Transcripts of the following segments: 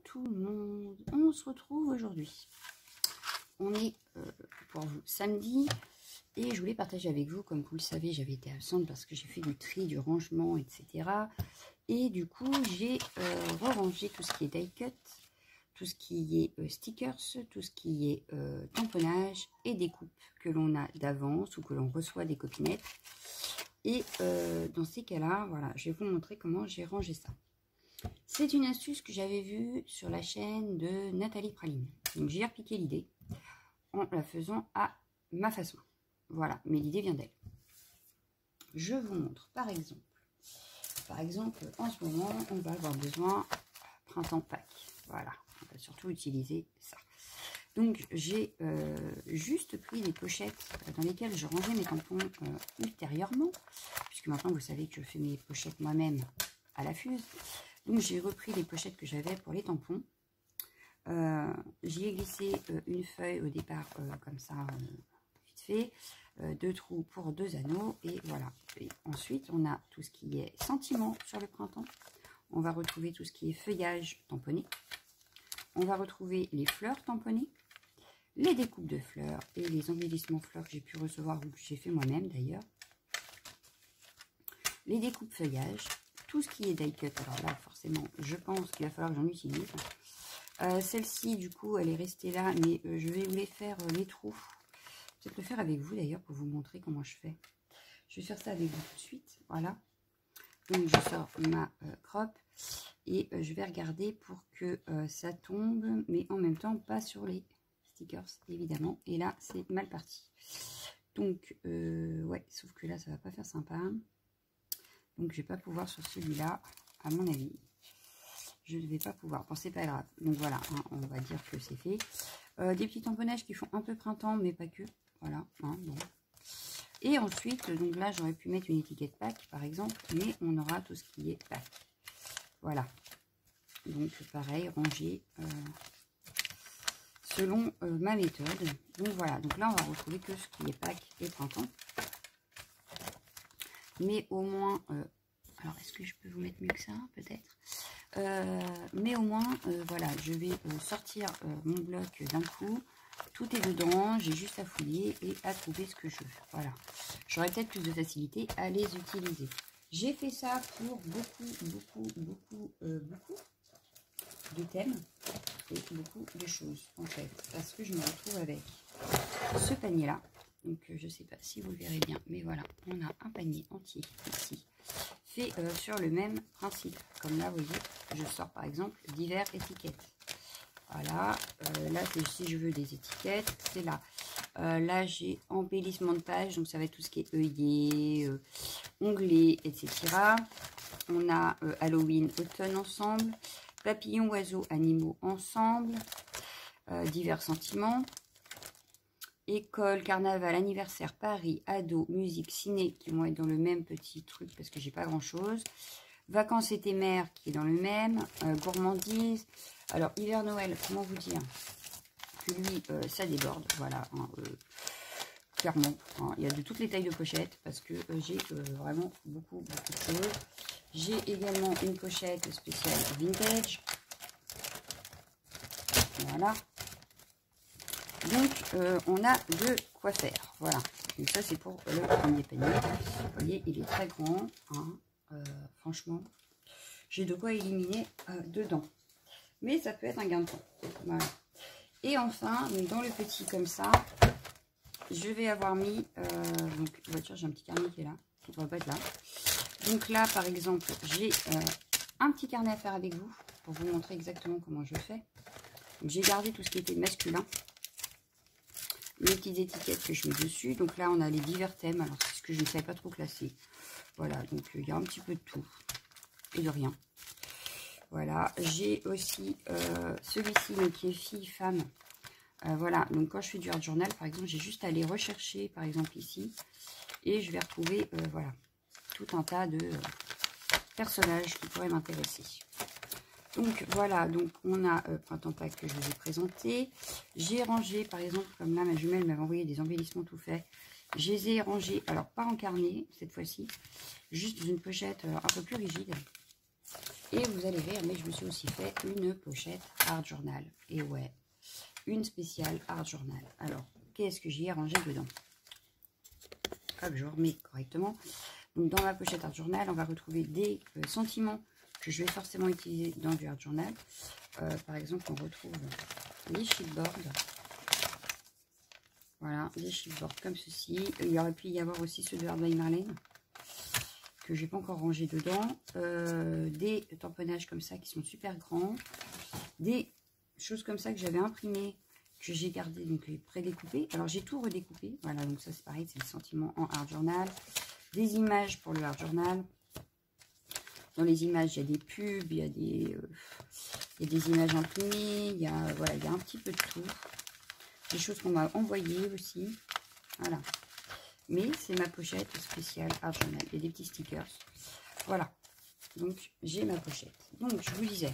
tout le monde. On se retrouve aujourd'hui. On est pour vous samedi et je voulais partager avec vous, comme vous le savez, j'avais été absente parce que j'ai fait du tri, du rangement, etc. Et du coup, j'ai rangé tout ce qui est die cut, tout ce qui est stickers, tout ce qui est tamponnage et découpe que l'on a d'avance ou que l'on reçoit des copinettes. Et dans ces cas-là, voilà, je vais vous montrer comment j'ai rangé ça. C'est une astuce que j'avais vue sur la chaîne de Nathalie Praline. Donc j'ai repiqué l'idée en la faisant à ma façon. Voilà, mais l'idée vient d'elle. Je vous montre par exemple, en ce moment, on va avoir besoin printemps Pâques. Voilà, on va surtout utiliser ça. Donc j'ai juste pris des pochettes dans lesquelles je rangeais mes tampons ultérieurement, puisque maintenant vous savez que je fais mes pochettes moi-même à la fuse. Donc j'ai repris les pochettes que j'avais pour les tampons. J'y ai glissé une feuille au départ comme ça, vite fait, 2 trous pour 2 anneaux, et voilà. Et ensuite on a tout ce qui est sentiment sur le printemps. On va retrouver tout ce qui est feuillage tamponné. On va retrouver les fleurs tamponnées, les découpes de fleurs et les embellissements fleurs que j'ai pu recevoir ou que j'ai fait moi-même d'ailleurs. Les découpes feuillage, tout ce qui est die cut. Alors là, forcément, je pense qu'il va falloir que j'en utilise. Celle-ci, du coup, elle est restée là, mais je vais vous les faire les trous. Peut-être le faire avec vous d'ailleurs pour vous montrer comment je fais. Je vais faire ça avec vous tout de suite. Voilà. Donc je sors ma crop et je vais regarder pour que ça tombe, mais en même temps pas sur les stickers évidemment. Et là c'est mal parti. Donc ouais, sauf que là ça va pas faire sympa. Donc je vais pas pouvoir sur celui-là, à mon avis. Je ne vais pas pouvoir. Bon, c'est pas grave. Donc voilà, hein, on va dire que c'est fait. Des petits tamponnages qui font un peu printemps, mais pas que. Voilà. Hein, bon. Et ensuite, donc là, j'aurais pu mettre une étiquette Pâques, par exemple, mais on aura tout ce qui est Pâques. Voilà. Donc pareil, ranger selon ma méthode. Donc voilà. Donc là, on va retrouver que ce qui est Pâques et printemps. Mais au moins, alors est-ce que je peux vous mettre mieux que ça, peut-être? Mais au moins, voilà, je vais sortir mon bloc d'un coup. Tout est dedans, j'ai juste à fouiller et à trouver ce que je veux. Voilà, j'aurai peut-être plus de facilité à les utiliser. J'ai fait ça pour beaucoup de thèmes et beaucoup de choses, en fait, parce que je me retrouve avec ce panier-là. Donc, je sais pas si vous le verrez bien, mais voilà, on a un panier entier ici, fait sur le même principe. Comme là, vous voyez, je sors par exemple diverses étiquettes. Voilà, là, si je veux des étiquettes, c'est là. Là, j'ai embellissement de page, donc ça va être tout ce qui est œillet, onglets, etc. On a Halloween, automne ensemble, papillons, oiseaux, animaux ensemble, divers sentiments. École, carnaval, anniversaire, Paris, ado, musique, ciné, qui vont être dans le même petit truc parce que j'ai pas grand chose. Vacances été mère qui est dans le même. Gourmandise. Alors, hiver, Noël, comment vous dire que lui, ça déborde. Voilà, hein, clairement. Hein, il y a de toutes les tailles de pochettes parce que j'ai vraiment beaucoup de choses. J'ai également une pochette spéciale vintage. Voilà. Donc, on a de quoi faire. Voilà. Donc, ça, c'est pour le premier panier. Vous voyez, il est très grand. Hein. Franchement, j'ai de quoi éliminer dedans. Mais ça peut être un gain de temps. Voilà. Et enfin, donc dans le petit comme ça, je vais avoir mis... donc, voiture, j'ai un petit carnet qui est là. Qui ne devrait pas être là. Donc là, par exemple, j'ai un petit carnet à faire avec vous. Pour vous montrer exactement comment je fais. J'ai gardé tout ce qui était masculin. Les petites étiquettes que je mets dessus. Donc là, on a les divers thèmes. Alors, c'est ce que je ne savais pas trop classer. Voilà, donc il y a un petit peu de tout. Et de rien. Voilà, j'ai aussi celui-ci qui est fille-femme. Voilà, donc quand je fais du art journal, par exemple, j'ai juste à aller rechercher, par exemple, ici. Et je vais retrouver, voilà, tout un tas de personnages qui pourraient m'intéresser. Donc voilà, donc on a Printemps Pâques que je vous ai présenté. J'ai rangé, par exemple, comme là, ma jumelle m'avait envoyé des embellissements tout faits. Je les ai rangés, alors pas en carnet cette fois-ci, juste dans une pochette un peu plus rigide. Et vous allez rire, mais je me suis aussi fait une pochette Art Journal. Et ouais, une spéciale Art Journal. Alors, qu'est-ce que j'y ai rangé dedans? Hop, je remets correctement. Donc, dans ma pochette Art Journal, on va retrouver des sentiments que je vais forcément utiliser dans du Art Journal. Par exemple, on retrouve les chipboards. Voilà, des chipboards comme ceci. Il y aurait pu y avoir aussi ceux de Art by Marlene, que je n'ai pas encore rangé dedans. Des tamponnages comme ça qui sont super grands. Des choses comme ça que j'avais imprimées, que j'ai gardé, donc prédécoupées. Alors j'ai tout redécoupé. Voilà, donc ça c'est pareil, c'est le sentiment en Art Journal. Des images pour le Art Journal. Dans les images, il y a des pubs, il y a des images imprimées, il y a, voilà, il y a un petit peu de tout. Des choses qu'on m'a envoyées aussi. Voilà. Mais c'est ma pochette spéciale Art Journal. Il y a des petits stickers. Voilà. Donc, j'ai ma pochette. Donc, je vous disais,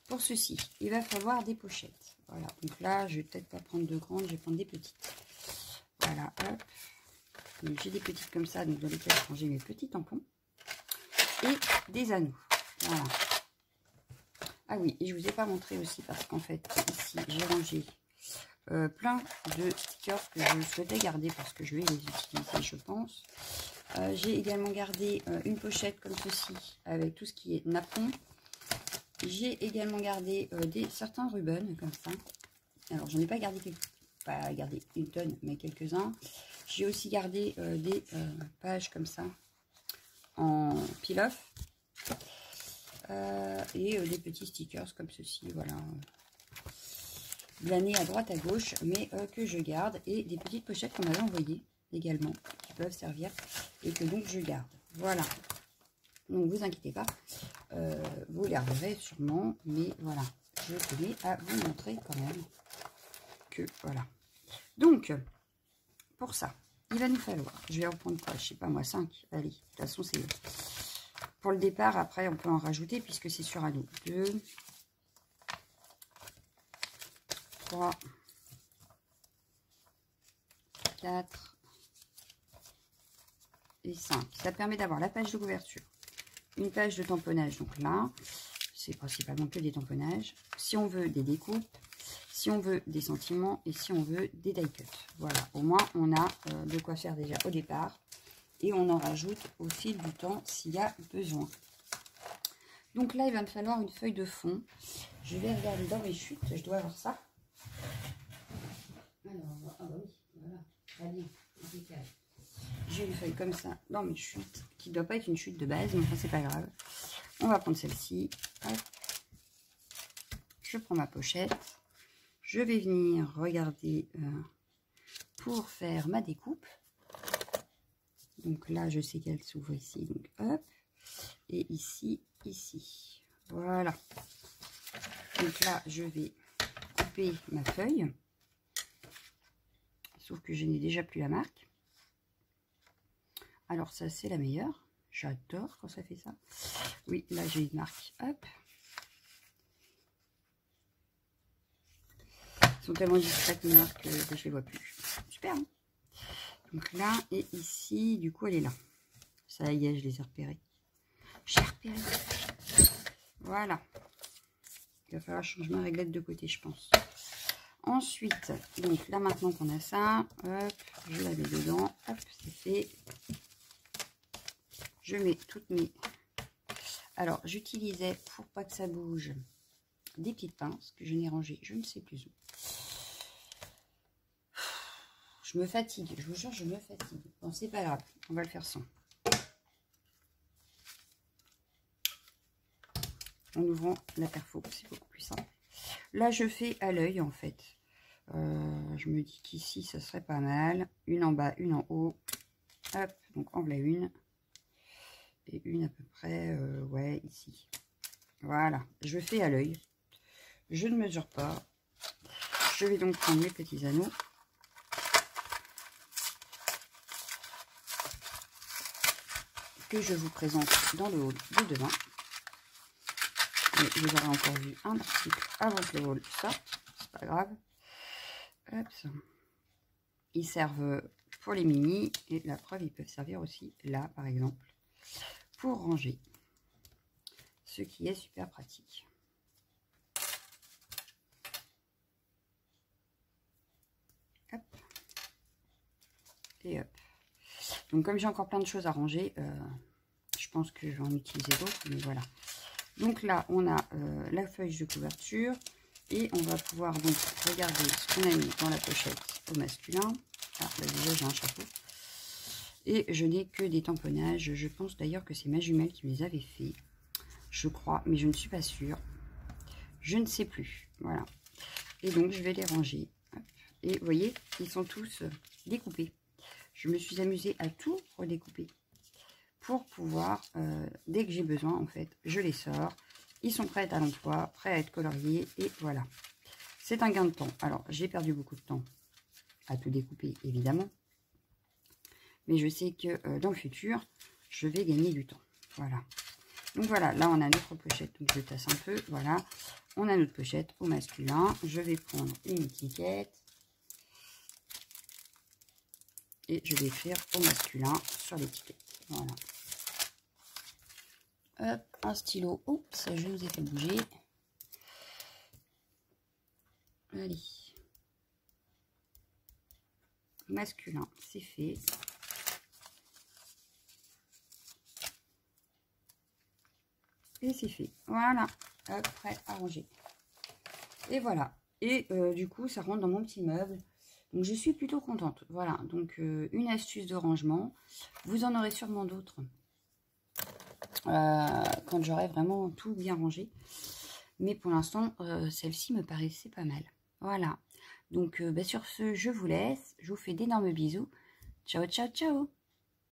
pour ceci, il va falloir des pochettes. Voilà. Donc là, je vais peut-être pas prendre de grandes, je vais prendre des petites. Voilà. Hop. Donc, j'ai des petites comme ça, donc dans lesquelles je rangeais mes petits tampons. Et des anneaux. Voilà. Ah oui, et je vous ai pas montré aussi parce qu'en fait, ici, j'ai rangé plein de stickers que je souhaitais garder parce que je vais les utiliser, je pense. J'ai également gardé une pochette comme ceci avec tout ce qui est napperon. J'ai également gardé certains ribbons comme ça. Alors, j'en ai pas gardé une tonne, mais quelques-uns. J'ai aussi gardé des pages comme ça en peel-off. Et des petits stickers comme ceci, voilà. Glanés à droite à gauche, mais que je garde. Et des petites pochettes qu'on m'avait envoyées également, qui peuvent servir et que donc je garde. Voilà. Donc vous inquiétez pas, vous les reverrez sûrement, mais voilà. Je tenais à vous montrer quand même que voilà. Donc, pour ça, il va nous falloir, je vais en prendre quoi, je sais pas moi, 5. Allez, de toute façon, c'est pour le départ. Après, on peut en rajouter puisque c'est sur anneau. 2, 3, 4 et 5. Ça permet d'avoir la page de couverture, une page de tamponnage. Donc là, c'est principalement que des tamponnages. Si on veut des découpes, si on veut des sentiments et si on veut des die cuts. Voilà, au moins on a de quoi faire déjà au départ. Et on en rajoute au fil du temps s'il y a besoin. Donc là, il va me falloir une feuille de fond. Je vais regarder dans mes chutes. Je dois avoir ça. Alors, ah bah oui, voilà. Très bien. J'ai une feuille comme ça dans mes chutes, qui ne doit pas être une chute de base, mais enfin, c'est pas grave. On va prendre celle-ci. Je prends ma pochette. Je vais venir regarder pour faire ma découpe. Donc là, je sais qu'elle s'ouvre ici. Donc hop. Et ici, ici. Voilà. Donc là, je vais couper ma feuille. Sauf que je n'ai déjà plus la marque. Alors ça, c'est la meilleure. J'adore quand ça fait ça. Oui, là, j'ai une marque. Hop. Ils sont tellement discrètes, mes marques, que je ne les vois plus. Super, hein. Donc là, et ici, du coup, elle est là. Ça y est, je les ai repérées. J'ai repéré. Voilà. Il va falloir changer ma réglette de côté, je pense. Ensuite, donc là, maintenant qu'on a ça, hop, je la mets dedans. Hop, c'est fait. Je mets toutes mes... Alors, j'utilisais, pour pas que ça bouge, des petites pinces que je n'ai rangées, je ne sais plus où. Je me fatigue, je vous jure, je me fatigue. Bon, c'est pas grave, on va le faire sans. En ouvrant la perfo, c'est beaucoup plus simple. Là, je fais à l'œil, en fait. Je me dis qu'ici, ça serait pas mal. Une en bas, une en haut. Hop, donc en voilà une. Et une à peu près, ouais, ici. Voilà, je fais à l'œil. Je ne mesure pas. Je vais donc prendre mes petits anneaux. Que je vous présente dans le haul de demain. Mais vous aurez encore vu un article avant que le haul sorte. C'est pas grave. Hop, ça. Ils servent pour les mini. Et la preuve, ils peuvent servir aussi là, par exemple, pour ranger ce qui est super pratique. Hop. Et hop. Donc comme j'ai encore plein de choses à ranger, je pense que je vais en utiliser d'autres, mais voilà. Donc là, on a la feuille de couverture et on va pouvoir donc regarder ce qu'on a mis dans la pochette au masculin. Ah, là déjà j'ai un chapeau. Et je n'ai que des tamponnages. Je pense d'ailleurs que c'est ma jumelle qui me les avait fait. Je crois, mais je ne suis pas sûre. Je ne sais plus. Voilà. Et donc, je vais les ranger. Hop. Et vous voyez, ils sont tous découpés. Je me suis amusée à tout redécouper. Pour pouvoir, dès que j'ai besoin, en fait, je les sors. Ils sont prêts à l'emploi, prêts à être coloriés. Et voilà. C'est un gain de temps. Alors, j'ai perdu beaucoup de temps à tout découper, évidemment. Mais je sais que dans le futur, je vais gagner du temps. Voilà. Donc voilà, là on a notre pochette. Donc je tasse un peu. Voilà. On a notre pochette au masculin. Je vais prendre une étiquette. Et je vais écrire au masculin sur l'étiquette. Voilà. Hop, un stylo. Oups, je vous ai fait bouger. Allez. Masculin, c'est fait. Et c'est fait. Voilà. Hop, prêt à ranger. Et voilà. Et du coup, ça rentre dans mon petit meuble. Donc, je suis plutôt contente. Voilà. Donc, une astuce de rangement. Vous en aurez sûrement d'autres. Quand j'aurai vraiment tout bien rangé. Mais pour l'instant, celle-ci me paraissait pas mal. Voilà. Donc, sur ce, je vous laisse. Je vous fais d'énormes bisous. Ciao, ciao, ciao.